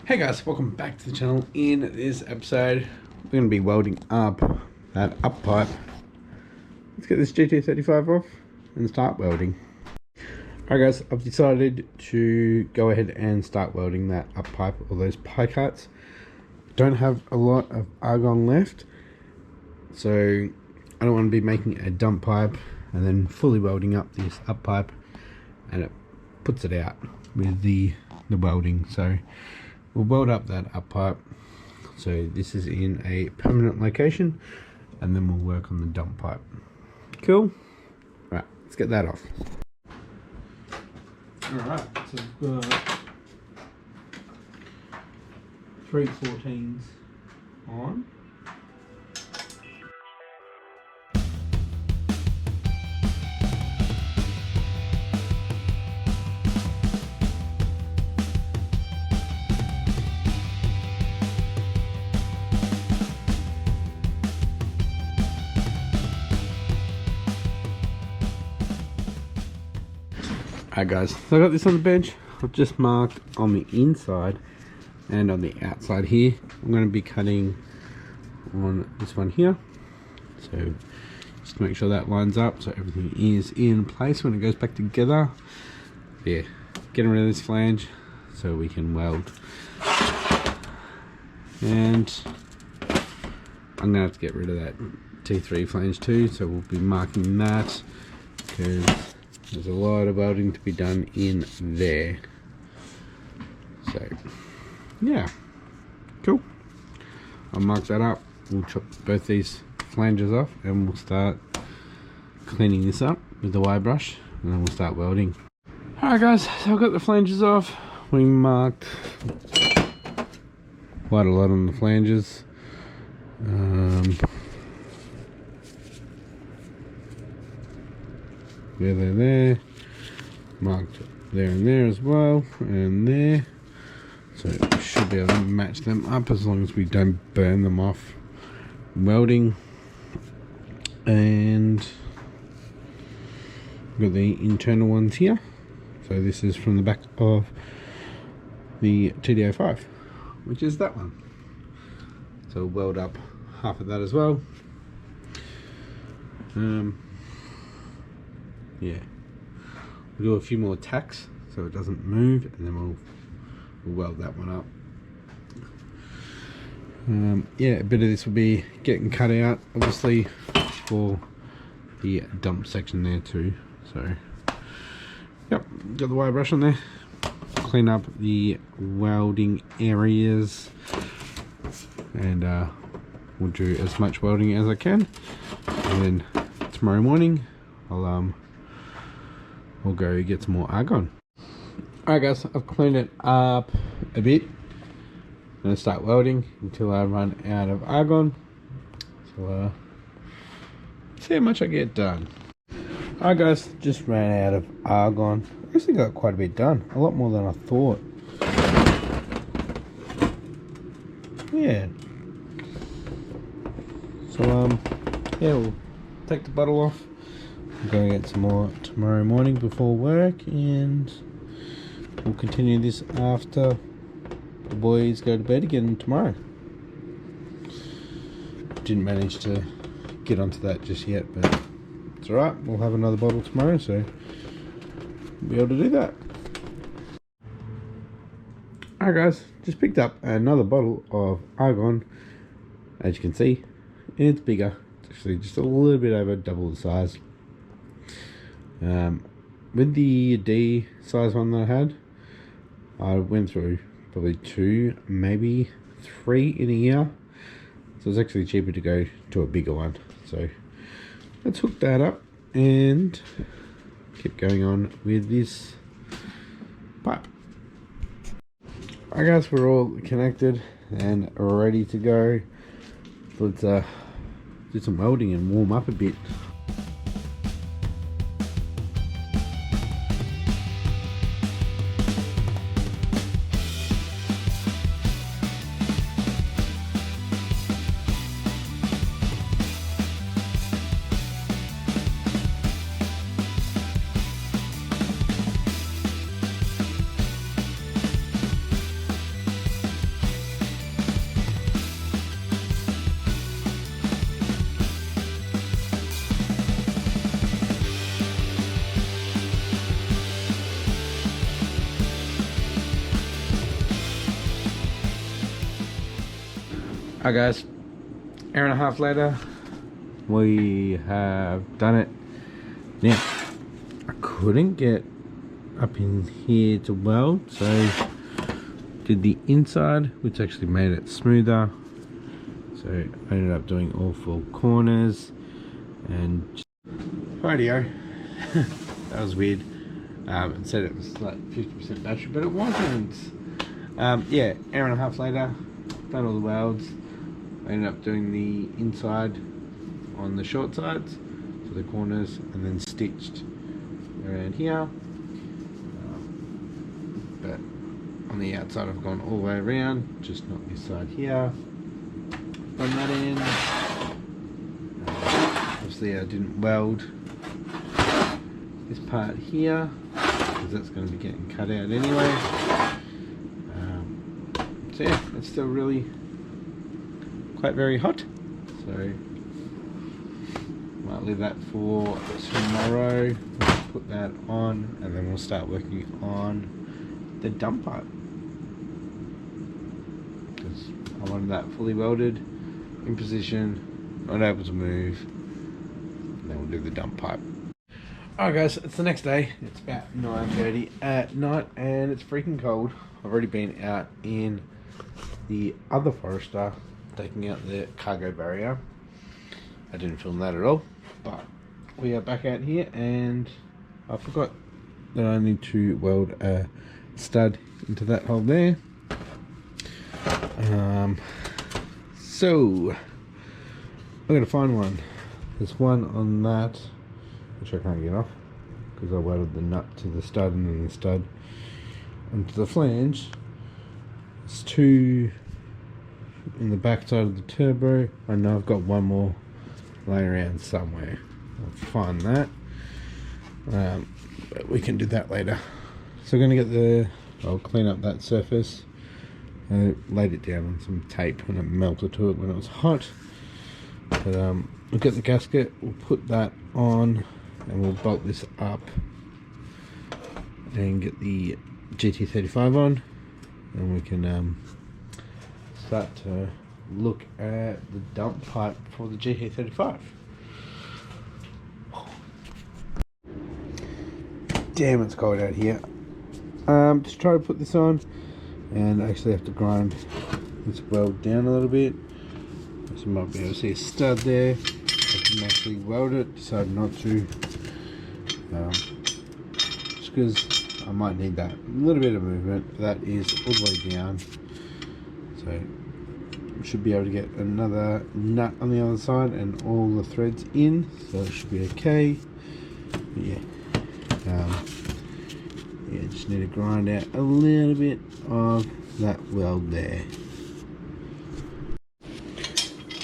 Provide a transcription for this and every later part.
Hey guys, welcome back to the channel. In this episode, we're going to be welding up that up pipe. Let's get this GT35 off and start welding. Alright guys, I've decided to go ahead and start welding that up pipe, or those pie cuts. Don't have a lot of argon left, so I don't want to be making a dump pipe and then fully welding up this up pipe, and it puts it out with the welding. So we'll weld up that up pipe, so this is in a permanent location, and then we'll work on the dump pipe. Cool. Right, let's get that off. Alright, so we've got 3 14s on. Alright guys, so I got this on the bench. I've just marked on the inside and on the outside here. I'm going to be cutting on this one here, so just to make sure that lines up so everything is in place when it goes back together. Yeah, getting rid of this flange so we can weld, and I'm going to have to get rid of that T3 flange too, so we'll be marking that because there's a lot of welding to be done in there. So yeah, cool. I'll mark that up. We'll chop both these flanges off and we'll start cleaning this up with the wire brush, and then we'll start welding. Alright guys, so I've got the flanges off. We marked quite a lot on the flanges. There, marked there and there as well, and there, so we should be able to match them up as long as we don't burn them off welding. And we've got the internal ones here, so this is from the back of the TD05, which is that one, so we'll weld up half of that as well. Yeah, we'll do a few more tacks so it doesn't move, and then we'll weld that one up. Yeah, a bit of this will be getting cut out, obviously, for the dump section there too. So, yep, got the wire brush on there. Clean up the welding areas, and we'll do as much welding as I can, and then tomorrow morning we'll go get some more argon. Alright guys, I've cleaned it up a bit. I'm going to start welding until I run out of argon. So see how much I get done. Alright guys, just ran out of argon. I actually got quite a bit done. A lot more than I thought. Yeah. So yeah, we'll take the bottle off. I'm going to get some more tomorrow morning before work, and we'll continue this after the boys go to bed again tomorrow. Didn't manage to get onto that just yet, but it's alright, we'll have another bottle tomorrow, so we'll be able to do that. Alright guys, just picked up another bottle of argon. As you can see, it's bigger. It's actually just a little bit over double the size. With the D size one that I had, I went through probably 2, maybe 3 in a year, so it's actually cheaper to go to a bigger one. So let's hook that up and keep going on with this pipe. Alright guys, we're all connected and ready to go. Let's do some welding and warm up a bit. Alright guys, hour and a half later, we have done it. Now, I couldn't get up in here to weld, so did the inside, which actually made it smoother. So I ended up doing all 4 corners and radio. That was weird. It said it was like 50% battery, but it wasn't. Yeah, hour and a half later, done all the welds. I ended up doing the inside on the short sides, so the corners, and then stitched around here. But on the outside I've gone all the way around, just not this side here. Done that in. Obviously I didn't weld this part here, because that's going to be getting cut out anyway. So yeah, it's still really quite very hot, so might leave that for tomorrow. We'll put that on and then we'll start working on the dump pipe, because I wanted that fully welded in position, not able to move, and then we'll do the dump pipe. Alright guys, it's the next day. It's about 9:30 at night and it's freaking cold. I've already been out in the other Forester taking out the cargo barrier. I didn't film that at all, but we are back out here and I forgot that I need to weld a stud into that hole there. So I'm gonna find one. There's one on that which I can't get off because I welded the nut to the stud and then the stud onto the flange. There's 2 in the back side of the turbo. I know I've got one more laying around somewhere. I'll find that, but we can do that later. So I'm going to I'll clean up that surface. I laid it down on some tape and it melted to it when it was hot. But we'll get the gasket, we'll put that on and we'll bolt this up and get the GT35 on, and we can start to look at the dump pipe for the GT35. Damn, it's cold out here. Just try to put this on and actually have to grind this weld down a little bit. So you might be able to see a stud there. I can actually weld it, decided not to, just because I might need that little bit of movement. That is all the way down, so should be able to get another nut on the other side and all the threads in, so it should be okay. But yeah, yeah, just need to grind out a little bit of that weld there.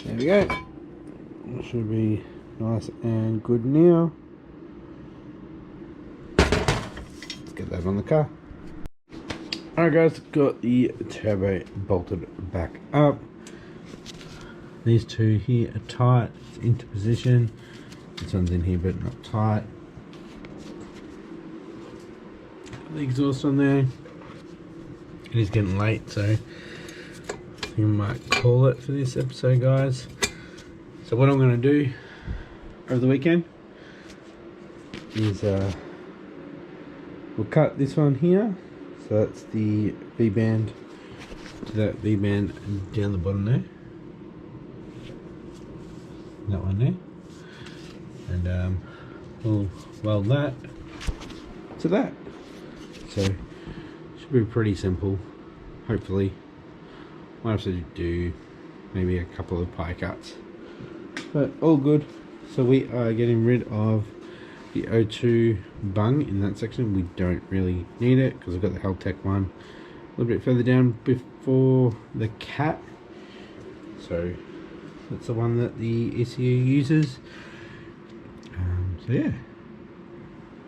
There we go. It should be nice and good now. Let's get that on the car. Alright guys, got the turbo bolted back up. These 2 here are tight, it's into position. This one's in here but not tight. Got the exhaust on there. It is getting late, so you might call it for this episode, guys. So what I'm going to do over the weekend is we'll cut this one here, so that's the V-band to that V-band down the bottom there, that one there, and we'll weld that to that. So it should be pretty simple, hopefully. Might have to do maybe a couple of pie cuts, but all good. So we are getting rid of the O2 bung in that section. We don't really need it because I've got the Heltec one a little bit further down before the cat. So that's the one that the ECU uses. So yeah,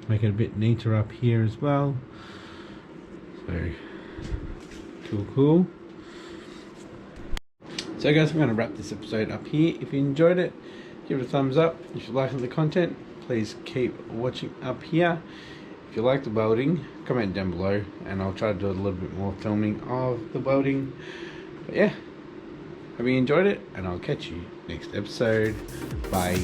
make it a bit neater up here as well. So cool. So guys, I'm going to wrap this episode up here. If you enjoyed it, give it a thumbs up. If you like the content, please keep watching up here. If you like the welding, comment down below and I'll try to do a little bit more filming of the welding. But yeah, Hope you enjoyed it, and I'll catch you next episode. Bye.